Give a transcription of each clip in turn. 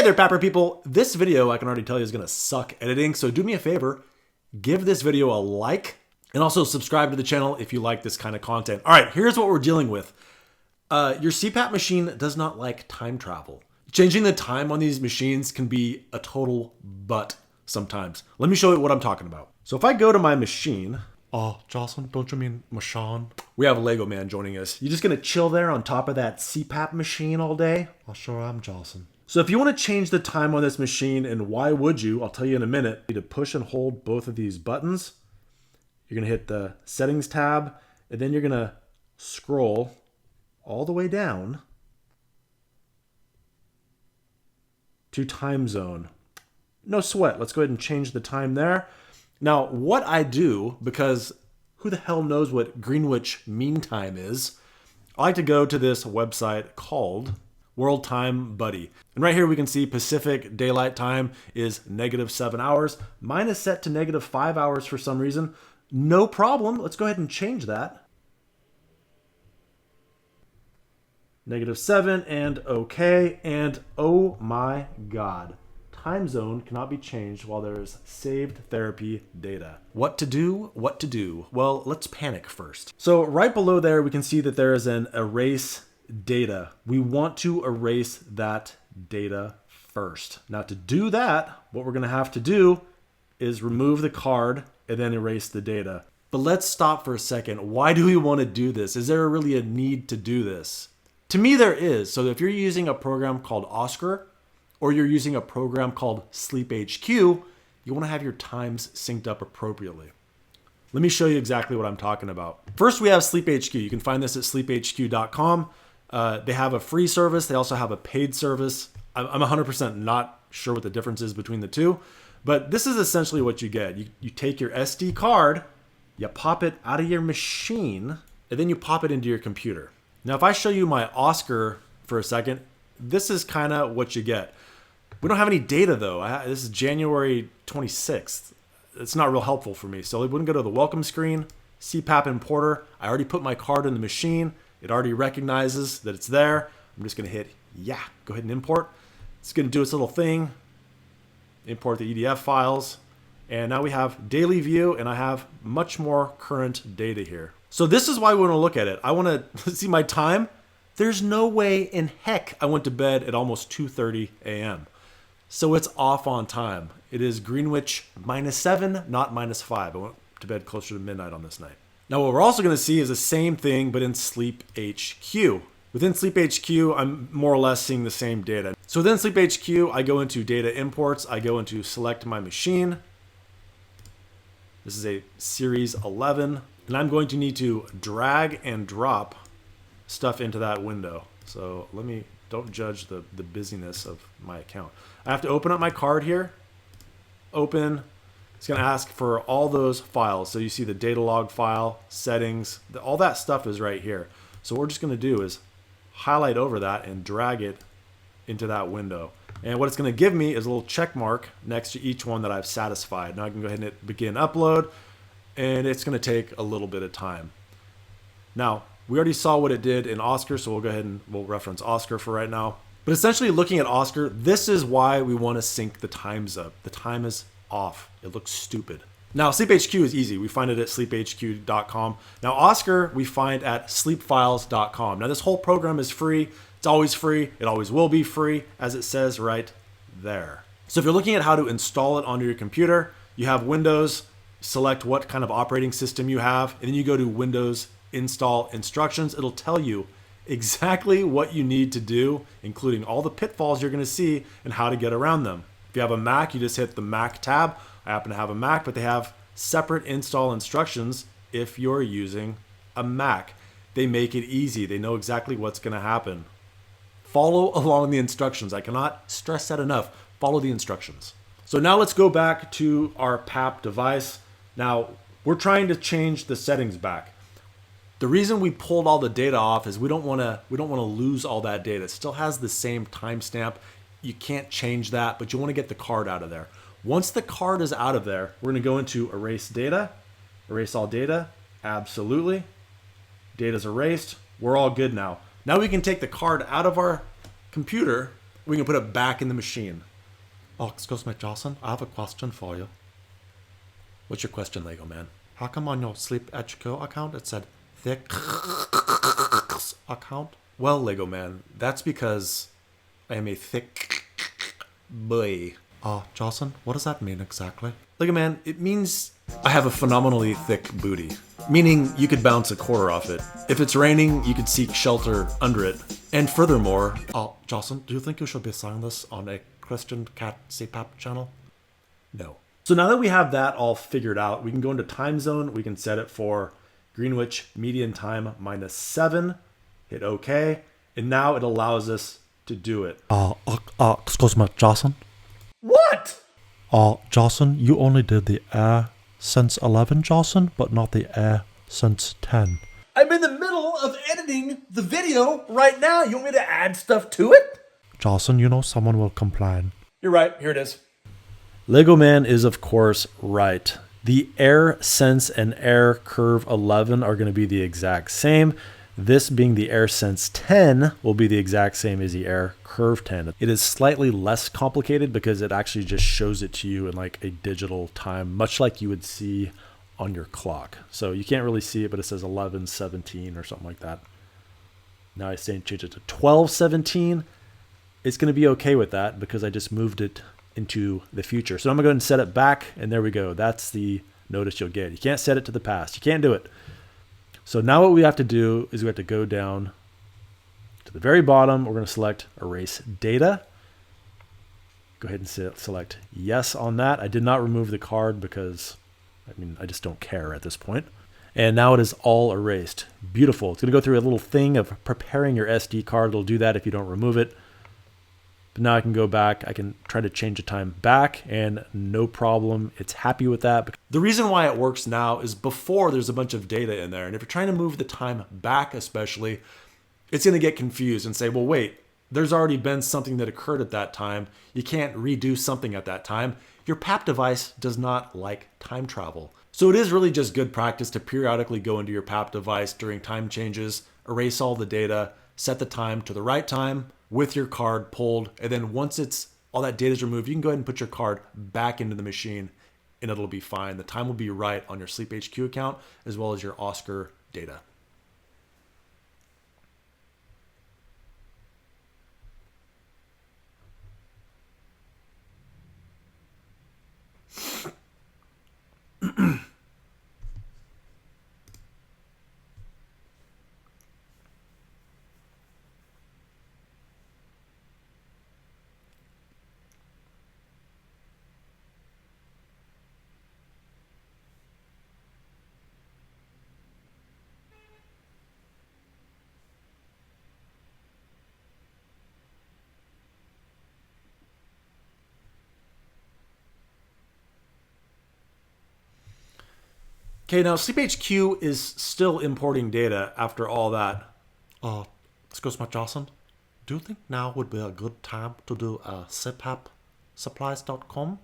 there, Papper people. This video, I can already tell you, is gonna suck editing, so do me a favor, give this video a like, and also subscribe to the channel if you like this kind of content. All right, here's what we're dealing with. Your CPAP machine does not like time travel. Changing the time on these machines can be a total butt sometimes. Let me show you what I'm talking about. So if I go to my machine, oh, Jocelyn, don't you mean Mashawn? We have a Lego man joining us. You just gonna chill there on top of that CPAP machine all day? I sure am, Jocelyn. So if you wanna change the time on this machine, and why would you? I'll tell you in a minute. You need to push and hold both of these buttons. You're gonna hit the settings tab, and then you're gonna scroll all the way down to time zone. No sweat, let's go ahead and change the time there. Now, what I do, because who the hell knows what Greenwich Mean Time is, I like to go to this website called World Time Buddy. And right here we can see Pacific Daylight Time is -7 hours. Mine is set to -5 hours for some reason. No problem, let's go ahead and change that. -7 and okay, and oh my God. Time zone cannot be changed while there is saved therapy data. What to do? What to do? Well, let's panic first. So right below there, we can see that there is an erase data. We want to erase that data first. Now to do that, what we're gonna have to do is remove the card and then erase the data. But let's stop for a second. Why do we want to do this? Is there really a need to do this? To me, there is. So if you're using a program called Oscar, or you're using a program called Sleep HQ, you want to have your times synced up appropriately. Let me show you exactly what I'm talking about. First, we have Sleep HQ. You can find this at sleephq.com. They have a free service. They also have a paid service. I'm 100% not sure what the difference is between the two, but this is essentially what you get. You take your SD card, you pop it out of your machine, and then you pop it into your computer. Now, if I show you my Oscar for a second, this is kind of what you get. We don't have any data though. This is January 26th. It's not real helpful for me. So we wouldn't go to the welcome screen, CPAP importer. I already put my card in the machine. It already recognizes that it's there. I'm just gonna hit, yeah, go ahead and import. It's gonna do its little thing, import the EDF files. And now we have daily view, and I have much more current data here. So this is why we wanna look at it. I wanna see my time. There's no way in heck I went to bed at almost 2:30 a.m. So it's off on time. It is Greenwich -7, not -5. I went to bed closer to midnight on this night. Now what we're also gonna see is the same thing, but in Sleep HQ. Within Sleep HQ, I'm more or less seeing the same data. So within Sleep HQ, I go into data imports, I go into select my machine. This is a series 11, and I'm going to need to drag and drop stuff into that window. So don't judge the busyness of my account. I have to open up my card here. Open. It's gonna ask for all those files. So you see the data log file, settings, all that stuff is right here. So what we're just gonna do is highlight over that and drag it into that window. And what it's gonna give me is a little check mark next to each one that I've satisfied. Now I can go ahead and hit begin upload, and it's gonna take a little bit of time. Now, we already saw what it did in Oscar, so we'll go ahead and we'll reference Oscar for right now. But essentially looking at Oscar, this is why we want to sync the times up. The time is off. It looks stupid. Now, Sleep HQ is easy. We find it at sleephq.com. Now, Oscar, we find at sleepfiles.com. Now, this whole program is free. It's always free. It always will be free, as it says right there. So if you're looking at how to install it onto your computer, you have Windows, select what kind of operating system you have, and then you go to Windows install instructions. It'll tell you exactly what you need to do, including all the pitfalls you're going to see and how to get around them. If you have a Mac, you just hit the Mac tab. I happen to have a Mac, but they have separate install instructions if you're using a Mac. They make it easy. They know exactly what's going to happen. Follow along the instructions. I cannot stress that enough. Follow the instructions. So now let's go back to our PAP device. Now we're trying to change the settings back. The reason we pulled all the data off is we don't want to lose all that data. It still has the same timestamp. You can't change that, but you want to get the card out of there. Once the card is out of there, we're going to go into erase data, erase all data. Absolutely. Data's erased. We're all good now. Now we can take the card out of our computer We can put it back in the machine. Oh, excuse me, Jocelyn. I have a question for you. What's your question, Lego man? How come on your Sleep HQ account it said thick account? Well, Lego man, that's because I am a thick boy. Jocelyn, what does that mean exactly? Lego man, it means I have a phenomenally thick booty. Meaning you could bounce a quarter off it. If it's raining, you could seek shelter under it. And furthermore, Jocelyn, do you think you should be selling this on a Christian cat CPAP channel? No. So now that we have that all figured out, we can go into time zone. We can set it for Greenwich Median Time -7. Hit OK. And now it allows us to do it. Excuse me, Jocelyn. What? Jocelyn, you only did the AirSense 11, Jocelyn, but not the AirSense 10. I'm in the middle of editing the video right now. You want me to add stuff to it? Jocelyn, you know someone will complain. You're right. Here it is. Lego Man is, of course, right. The AirSense and AirCurve 11 are going to be the exact same. This being the AirSense 10 will be the exact same as the AirCurve 10. It is slightly less complicated because it actually just shows it to you in like a digital time, much like you would see on your clock. So you can't really see it, but it says 11:17 or something like that. Now I say change it to 12:17. It's going to be okay with that because I just moved it into the future. So I'm going to go ahead and set it back, and there we go. That's the notice you'll get. You can't set it to the past. You can't do it. So now what we have to do is we have to go down to the very bottom. We're going to select Erase Data. Go ahead and select Yes on that. I did not remove the card because, I just don't care at this point. And now it is all erased. Beautiful. It's going to go through a little thing of preparing your SD card. It'll do that if you don't remove it. But now I can go back. I can try to change the time back, and no problem. It's happy with that. The reason why it works now is before there's a bunch of data in there. And if you're trying to move the time back especially, it's going to get confused and say, well, wait, there's already been something that occurred at that time. You can't redo something at that time. Your PAP device does not like time travel. So it is really just good practice to periodically go into your PAP device during time changes, erase all the data, set the time to the right time with your card pulled, and then once all that data is removed, you can go ahead and put your card back into the machine and it'll be fine. The time will be right on your Sleep HQ account as well as your Oscar data. Okay, now Sleep HQ is still importing data after all that. Excuse me, Jocelyn. Do you think now would be a good time to do a CPAPsupplies.com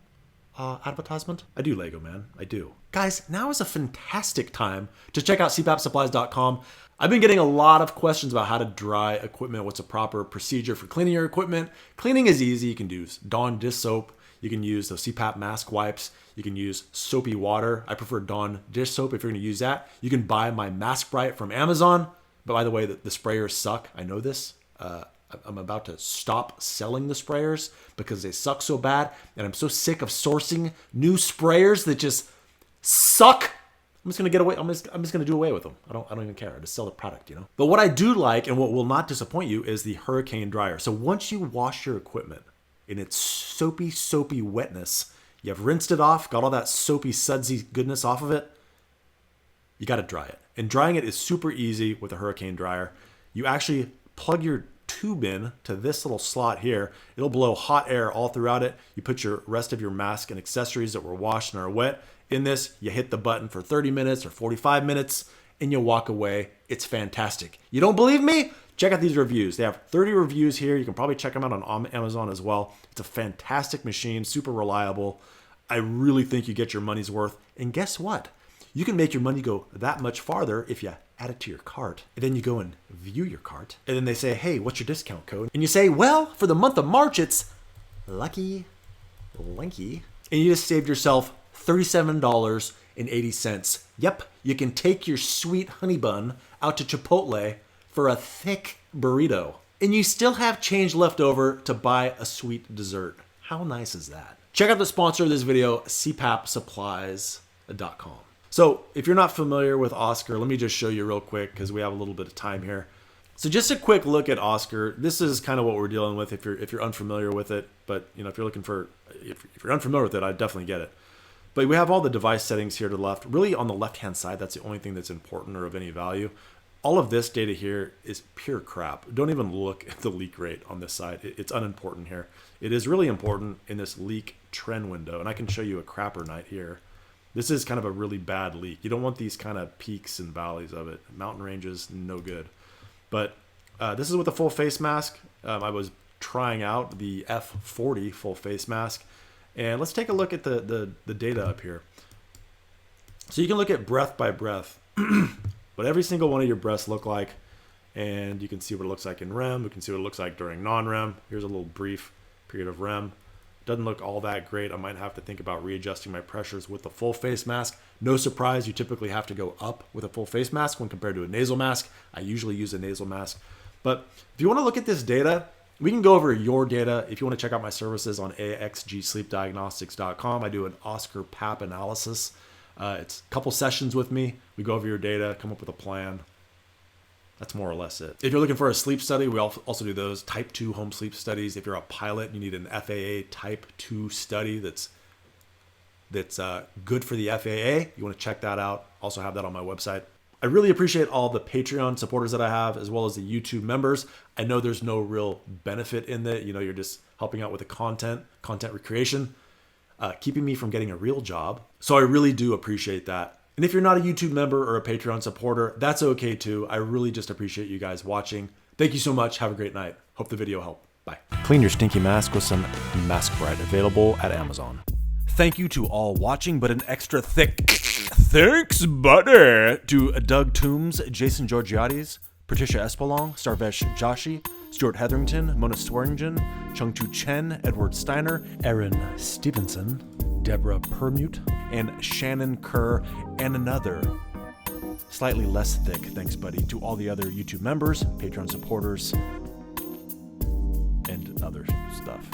advertisement? I do, Lego man. I do. Guys, now is a fantastic time to check out CPAPsupplies.com. I've been getting a lot of questions about how to dry equipment, what's a proper procedure for cleaning your equipment. Cleaning is easy. You can use Dawn dish soap. You can use the CPAP mask wipes. You can use soapy water. I prefer Dawn dish soap if you're going to use that. You can buy my Mask Bright from Amazon. But by the way, the sprayers suck. I know this. I'm about to stop selling the sprayers because they suck so bad. And I'm so sick of sourcing new sprayers that just suck. I'm just going to get away. I'm just going to do away with them. I don't even care. I just sell the product, you know. But what I do like and what will not disappoint you is the Hurricane Dryer. So once you wash your equipment in its soapy wetness, you've rinsed it off, got all that soapy, sudsy goodness off of it, you got to dry it. And drying it is super easy with a Hurricane Dryer. You actually plug your tube in to this little slot here. It'll blow hot air all throughout it. You put your rest of your mask and accessories that were washed and are wet in this. You hit the button for 30 minutes or 45 minutes and you walk away. It's fantastic. You don't believe me? Check out these reviews. They have 30 reviews here. You can probably check them out on Amazon as well. It's a fantastic machine, super reliable. I really think you get your money's worth. And guess what? You can make your money go that much farther if you add it to your cart. And then you go and view your cart. And then they say, hey, what's your discount code? And you say, well, for the month of March, it's Lucky Linky. And you just saved yourself $37.80. Yep, you can take your sweet honey bun out to Chipotle for a thick burrito. And you still have change left over to buy a sweet dessert. How nice is that? Check out the sponsor of this video, cpapsupplies.com. So if you're not familiar with Oscar, let me just show you real quick because we have a little bit of time here. So just a quick look at Oscar. This is kind of what we're dealing with if you're unfamiliar with it. But if you're unfamiliar with it, I definitely get it. But we have all the device settings here to the left. Really on the left-hand side, that's the only thing that's important or of any value. All of this data here is pure crap. Don't even look at the leak rate on this side. It's unimportant here. It is really important in this leak trend window. And I can show you a crapper night here. This is kind of a really bad leak. You don't want these kind of peaks and valleys of it. Mountain ranges, no good. But this is with a full face mask. I was trying out the F40 full face mask. And let's take a look at the data up here. So you can look at breath by breath. What every single one of your breaths look like. And you can see what it looks like in REM. We can see what it looks like during non-REM. Here's a little brief period of REM. Doesn't look all that great. I might have to think about readjusting my pressures with the full face mask. No surprise, you typically have to go up with a full face mask when compared to a nasal mask. I usually use a nasal mask. But if you want to look at this data, we can go over your data. If you want to check out my services on axgsleepdiagnostics.com, I do an Oscar PAP analysis. It's a couple sessions with me. We go over your data, come up with a plan. That's more or less it. If you're looking for a sleep study, we also do those type 2 home sleep studies. If you're a pilot and you need an FAA type 2 study that's good for the FAA, you want to check that out. Also have that on my website. I really appreciate all the Patreon supporters that I have, as well as the YouTube members. I know there's no real benefit in that. You're just helping out with the content recreation, keeping me from getting a real job. So I really do appreciate that. And if you're not a YouTube member or a Patreon supporter, that's okay too. I really just appreciate you guys watching. Thank you so much. Have a great night. Hope the video helped. Bye. Clean your stinky mask with some Mask Bright, available at Amazon. Thank you to all watching, but an extra thick thanks, buddy, to Doug Toombs, Jason Georgiades, Patricia Espelong, Starvesh Joshi, Stuart Hetherington, Mona Swearingen, Chung-Chu Chen, Edward Steiner, Erin Stevenson, Deborah Permute, and Shannon Kerr, and another slightly less thick thanks, buddy, to all the other YouTube members, Patreon supporters, and other stuff.